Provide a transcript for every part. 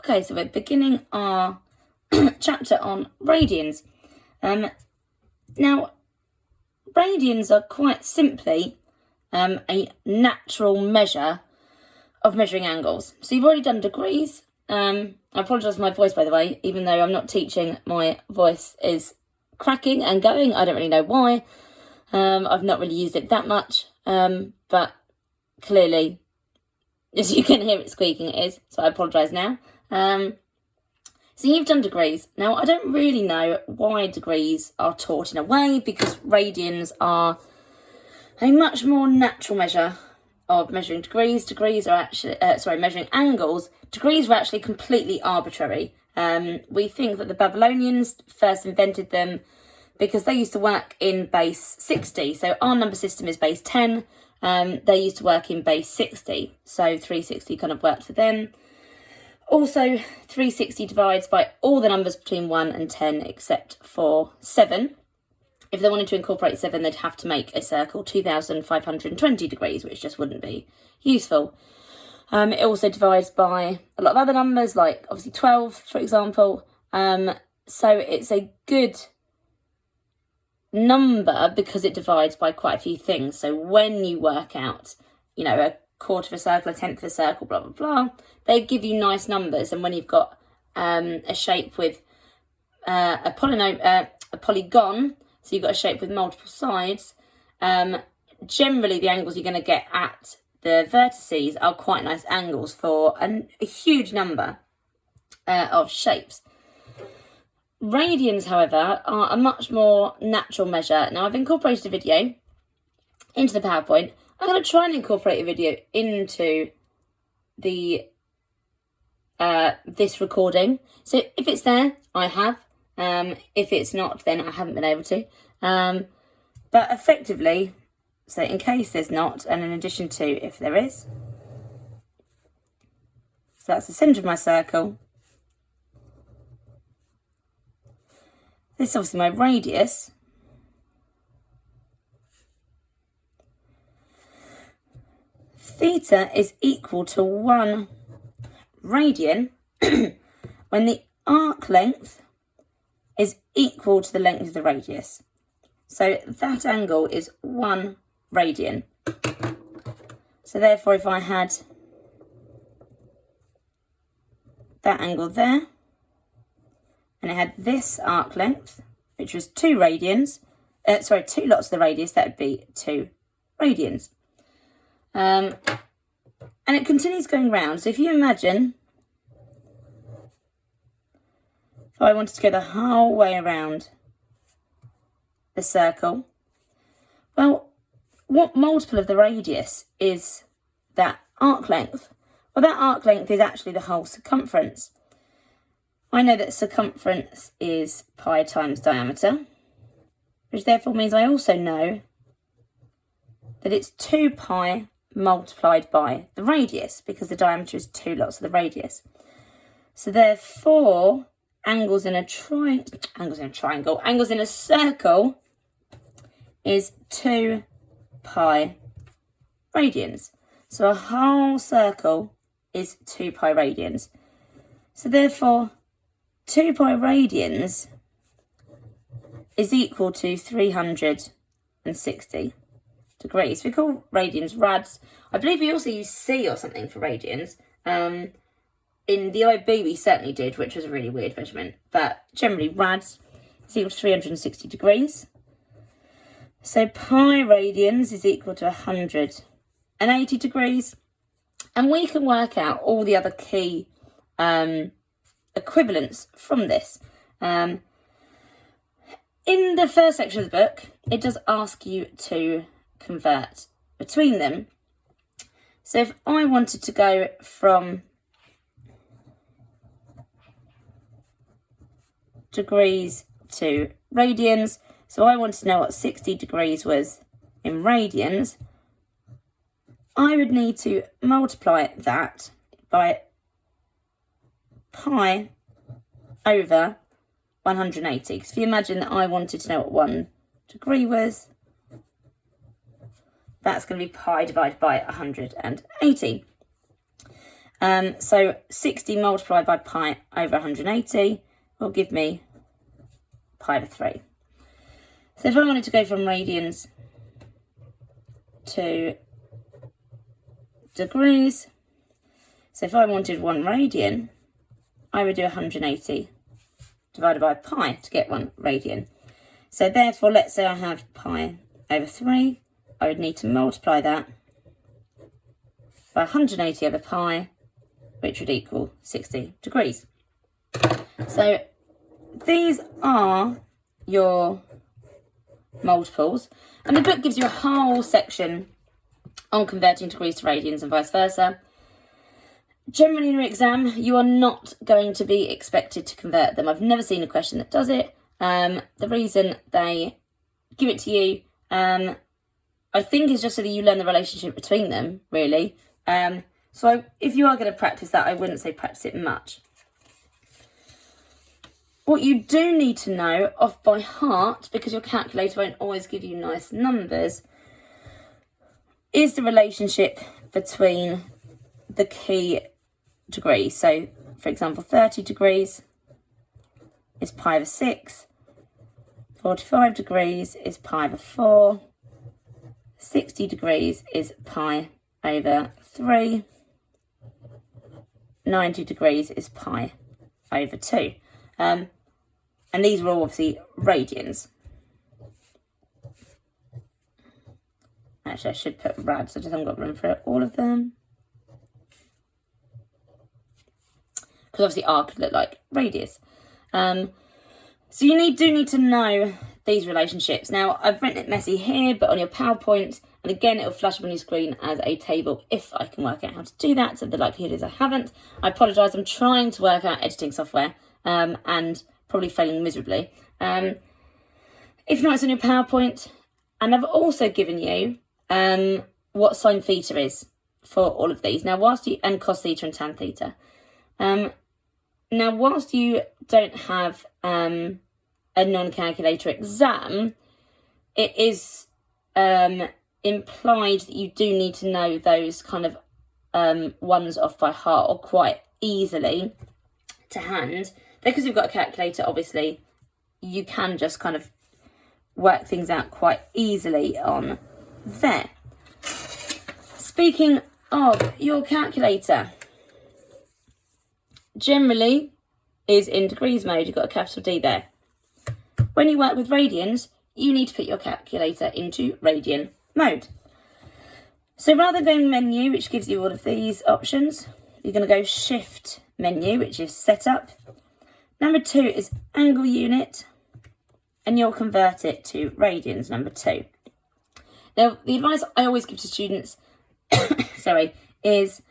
Okay, so we're beginning our chapter on radians. Now, radians are quite simply a natural measure of measuring angles. So you've already done degrees. I apologise for my voice, by the way, even though I'm not teaching, my voice is cracking and going. I don't really know why. I've not really used it that much, but clearly, as you can hear it squeaking, it is. So I apologise now. So you've done degrees. Now, I don't really know why degrees are taught in a way, because radians are a much more natural measure of measuring degrees. Degrees are actually, measuring angles. Degrees were actually completely arbitrary. We think that the Babylonians first invented them because they used to work in base 60. So our number system is base 10. They used to work in base 60. So 360 kind of worked for them. Also, 360 divides by all the numbers between 1 and 10 except for 7. If they wanted to incorporate 7, they'd have to make a circle 2,520 degrees, which just wouldn't be useful. It also divides by a lot of other numbers, like obviously 12, for example. So it's a good number because it divides by quite a few things. So when you work out, a quarter of a circle, a tenth of a circle, blah, blah, blah, they give you nice numbers. And when you've got a shape with a polygon, so you've got a shape with multiple sides, generally the angles you're going to get at the vertices are quite nice angles for a huge number of shapes. Radians, however, are a much more natural measure. Now, I've incorporated a video into the PowerPoint. I'm going to try and incorporate a video into the this recording. So if it's there, I have. If it's not, then I haven't been able to. But effectively, so in case there's not, and in addition to if there is. So that's the centre of my circle. This is obviously my radius. Theta is equal to 1 radian when the arc length is equal to the length of the radius. So that angle is 1 radian. So therefore, if I had that angle there, and it had this arc length, which was 2 radians, 2 lots of the radius, that would be 2 radians. And it continues going round. So if you imagine, if I wanted to go the whole way around the circle, well, what multiple of the radius is that arc length? Well, that arc length is actually the whole circumference. I know that circumference is pi times diameter, which therefore means I also know that it's 2 pi multiplied by the radius, because the diameter is 2 lots of the radius. So therefore, angles in a circle is 2 pi radians. So a whole circle is 2 pi radians. So therefore, 2 pi radians is equal to 360 degrees. We call radians rads. I believe we also use C or something for radians. In the IB we certainly did, which was a really weird measurement. But generally rads is equal to 360 degrees. So pi radians is equal to 180 degrees. And we can work out all the other key equivalents from this. In the first section of the book, it does ask you to convert between them. So if I wanted to go from degrees to radians, so I wanted to know what 60 degrees was in radians, I would need to multiply that by pi over 180. Because if you imagine that I wanted to know what 1 degree was, that's going to be pi divided by 180. So 60 multiplied by pi over 180 will give me pi to 3. So if I wanted to go from radians to degrees, so if I wanted 1 radian, I would do 180 divided by pi to get 1 radian. So therefore, let's say I have pi over 3, I would need to multiply that by 180 over pi, which would equal 60 degrees. So these are your multiples, and the book gives you a whole section on converting degrees to radians and vice versa. Generally in your exam, you are not going to be expected to convert them. I've never seen a question that does it. The reason they give it to you, I think, is just so that you learn the relationship between them, really. So if you are going to practice that, I wouldn't say practice it much. What you do need to know off by heart, because your calculator won't always give you nice numbers, is the relationship between the key degrees. So, for example, 30 degrees is pi over 6, 45 degrees is pi over 4, 60 degrees is pi over 3, 90 degrees is pi over 2. And these are all obviously radians. Actually, I should put rads, I just haven't got room for all of them. Because obviously R could look like radius. So you do need to know these relationships. Now, I've written it messy here, but on your PowerPoint, and again, it'll flash up on your screen as a table if I can work out how to do that. So the likelihood is I haven't. I apologise, I'm trying to work out editing software and probably failing miserably. If not, it's on your PowerPoint. And I've also given you what sine theta is for all of these. Now, and cos theta and tan theta. Now, whilst you don't have a non-calculator exam, it is implied that you do need to know those kind of ones off by heart or quite easily to hand. Because you've got a calculator, obviously, you can just kind of work things out quite easily on there. Speaking of your calculator, generally is in degrees mode. You've got a capital D there. When you work with radians, you need to put your calculator into radian mode. So rather than going menu, which gives you all of these options, you're going to go shift menu, which is setup. Number 2 is angle unit, and you'll convert it to radians, number 2. Now, the advice I always give to students, is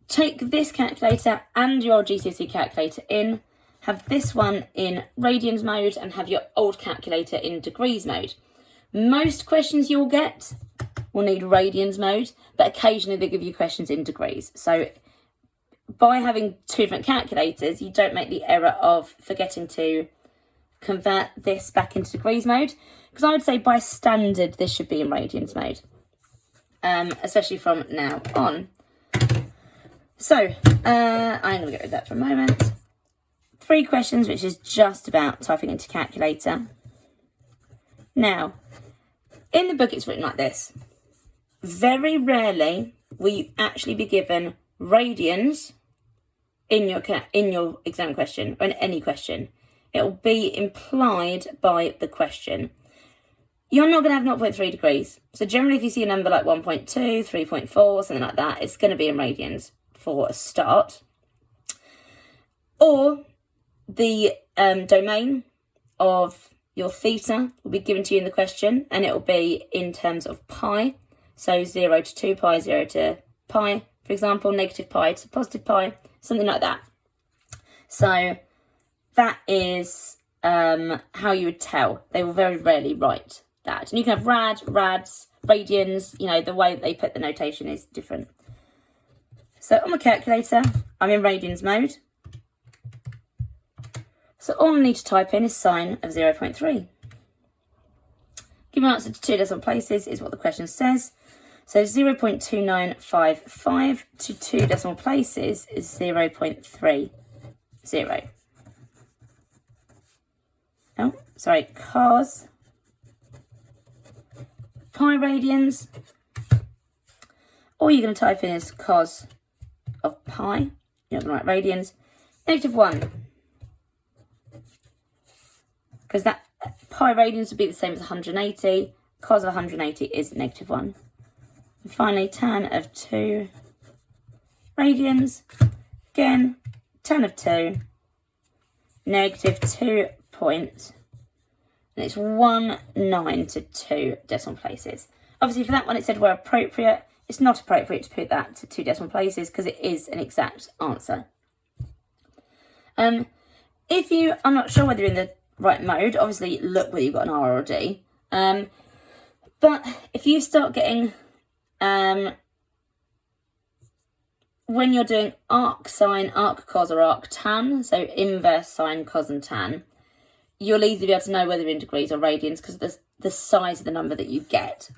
take this calculator and your GCSE calculator in, have this one in radians mode, and have your old calculator in degrees mode. Most questions you'll get will need radians mode, but occasionally they give you questions in degrees. So by having 2 different calculators, you don't make the error of forgetting to convert this back into degrees mode, because I would say by standard this should be in radians mode, especially from now on. So I'm going to get rid of that for a moment. 3 questions, which is just about typing into calculator. Now, in the book it's written like this. Very rarely will you actually be given radians in your exam question, or in any question. It will be implied by the question. You're not going to have 0.3 degrees. So generally, if you see a number like 1.2, 3.4, something like that, it's going to be in radians for a start. Or the domain of your theta will be given to you in the question, and it will be in terms of pi. So 0 to 2 pi, 0 to pi, for example, negative pi to positive pi, something like that. So that is how you would tell. They will very rarely write that. And you can have rads, radians, the way that they put the notation is different. So on my calculator, I'm in radians mode. So all I need to type in is sine of 0.3. Give an answer to 2 decimal places is what the question says. So 0.2955 to 2 decimal places is 0.30. Oh, sorry, cos pi radians. All you're going to type in is cos of pi. You're not going to write radians. -1. Because that pi radians would be the same as 180. Cos of 180 is -1. And finally, tan of 2 radians. Again, tan of 2, -2 point. And it's 1,9 to 2 decimal places. Obviously, for that one, it said where appropriate. It's not appropriate to put that to 2 decimal places because it is an exact answer. If you are not sure whether you're in the right mode, obviously look whether you've got an R or a D. But if you start getting, when you're doing arc sine, arc cos, or arc tan, so inverse sine, cos, and tan, you'll easily be able to know whether you're in degrees or radians because of the size of the number that you get.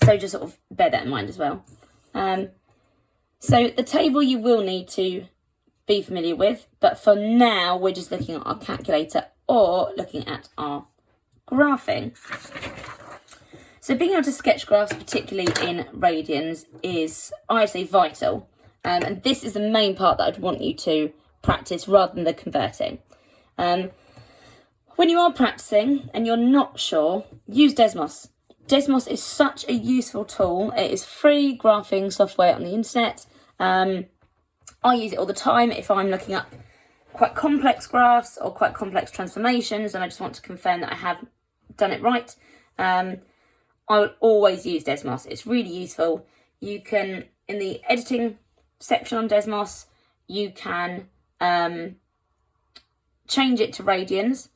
So just sort of bear that in mind as well. So the table you will need to be familiar with, but for now we're just looking at our calculator or looking at our graphing. So being able to sketch graphs, particularly in radians, is, I'd say, vital. And this is the main part that I'd want you to practice rather than the converting. When you are practicing and you're not sure, use Desmos. Desmos is such a useful tool. It is free graphing software on the internet. I use it all the time if I'm looking up quite complex graphs or quite complex transformations and I just want to confirm that I have done it right. I will always use Desmos. It's really useful. You can, in the editing section on Desmos, you can change it to radians,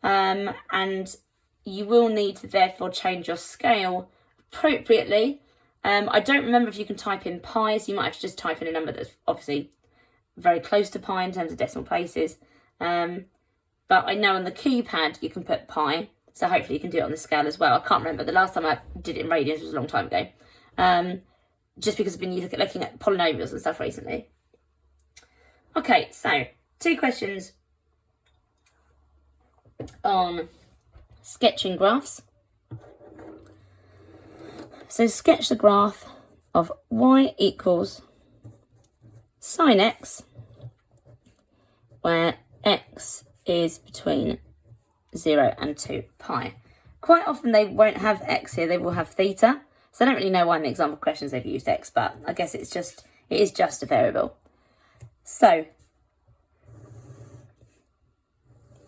and you will need to therefore change your scale appropriately. I don't remember if you can type in pi, so you might have to just type in a number that's obviously very close to pi in terms of decimal places. But I know on the keypad you can put pi, so hopefully you can do it on the scale as well. I can't remember. The last time I did it in radians was a long time ago. Just because I've been looking at polynomials and stuff recently. Okay, so 2 questions on sketching graphs. So sketch the graph of y equals sine x, where x is between 0 and 2 pi. Quite often they won't have x here, they will have theta. So I don't really know why in the example questions they've used x, but I guess it is just a variable. So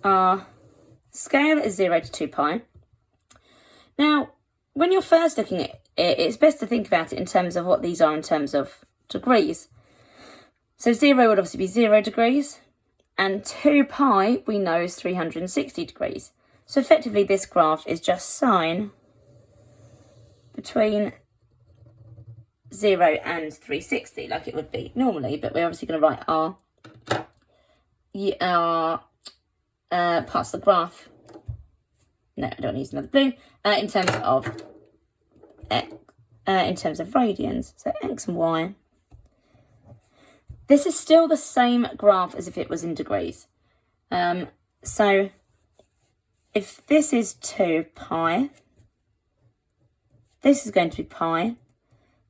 our scale is 0 to 2 pi. Now, when you're first looking at it, it's best to think about it in terms of what these are in terms of degrees. So 0 would obviously be 0 degrees, and 2 pi we know is 360 degrees. So effectively this graph is just sine between 0 and 360, like it would be normally, but we're obviously going to write our parts of the graph. No, I don't want to use another blue. In terms of radians, so x and y. This is still the same graph as if it was in degrees. So if this is 2 pi, this is going to be pi.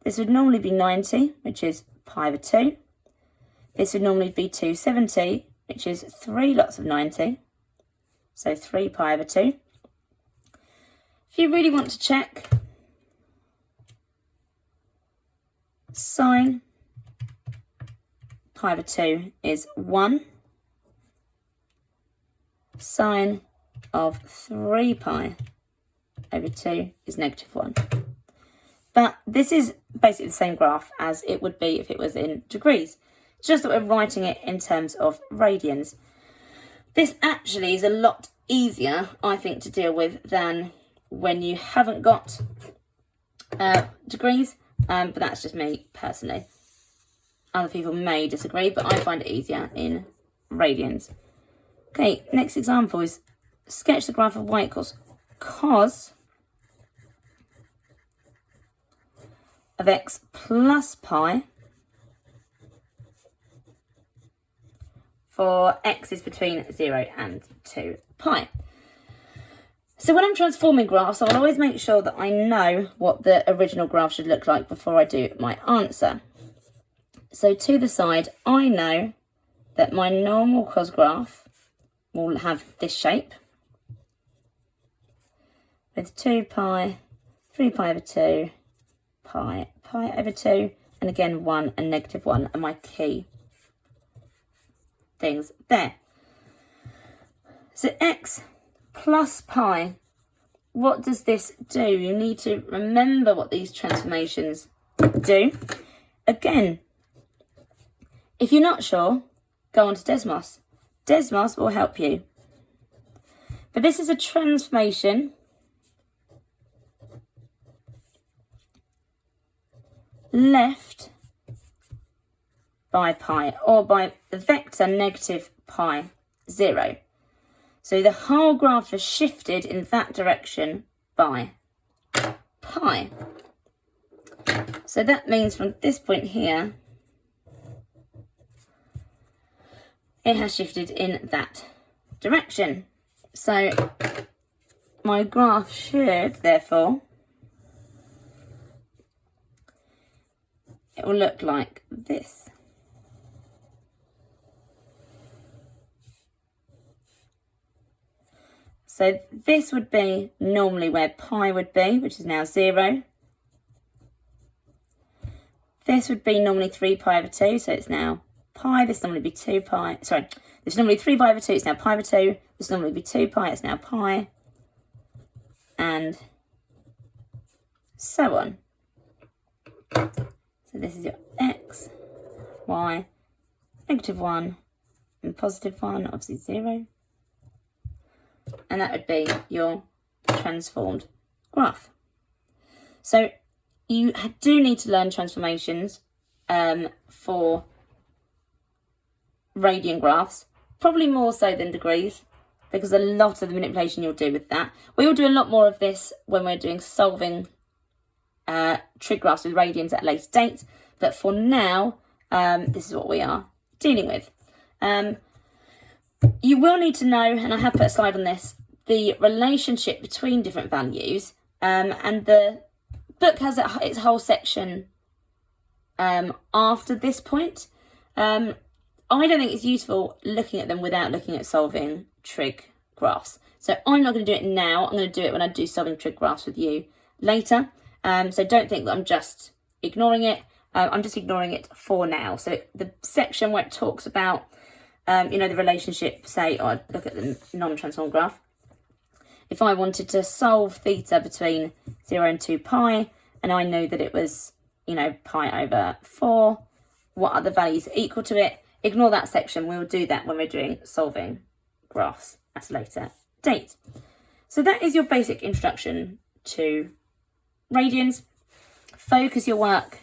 This would normally be 90, which is pi over 2. This would normally be 270, which is 3 lots of 90. So 3 pi over 2. If you really want to check, sine pi over 2 is 1. Sine of 3 pi over 2 is -1. But this is basically the same graph as it would be if it was in degrees. It's just that we're writing it in terms of radians. This actually is a lot easier, I think, to deal with than when you haven't got degrees, but that's just me personally. Other people may disagree, but I find it easier in radians. Okay, next example is sketch the graph of y equals cos of x plus pi for x is between 0 and 2 pi. So when I'm transforming graphs, I'll always make sure that I know what the original graph should look like before I do my answer. So to the side, I know that my normal cos graph will have this shape with 2 pi, 3 pi over 2, pi, pi over 2, and again 1 and -1 are my key things there. So x plus pi, what does this do? You need to remember what these transformations do. Again, if you're not sure, go on to Desmos. Desmos will help you. But this is a transformation left by pi, or by the vector negative pi 0. So the whole graph has shifted in that direction by pi. So that means from this point here, it has shifted in that direction. So my graph should, therefore, it will look like this. So this would be normally where pi would be, which is now 0. This would be normally 3 pi over 2, so it's now pi. This normally be 2 pi. Sorry, this normally 3 pi over 2, it's now pi over 2. This normally be 2 pi, it's now pi. And so on. So this is your x, y, -1, and +1, obviously 0. And that would be your transformed graph. So you do need to learn transformations for radian graphs, probably more so than degrees, because a lot of the manipulation you'll do with that. We will do a lot more of this when we're doing solving trig graphs with radians at a later date, but for now, this is what we are dealing with. You will need to know, and I have put a slide on this, the relationship between different values, and the book has its whole section after this point. I don't think it's useful looking at them without looking at solving trig graphs. So I'm not going to do it now. I'm going to do it when I do solving trig graphs with you later. So don't think that I'm just ignoring it. I'm just ignoring it for now. So the section where it talks about the relationship, say, or look at the non-transform graph. If I wanted to solve theta between 0 and 2 pi, and I knew that it was, pi over 4, what other values are equal to it? Ignore that section. We'll do that when we're doing solving graphs at a later date. So that is your basic introduction to radians. Focus your work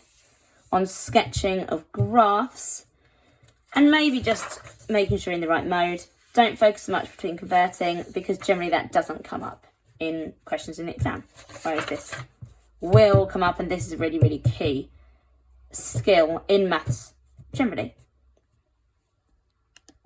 on sketching of graphs, and maybe just making sure you're in the right mode. Don't focus so much between converting, because generally that doesn't come up in questions in the exam. Whereas this will come up, and this is a really, really key skill in maths generally.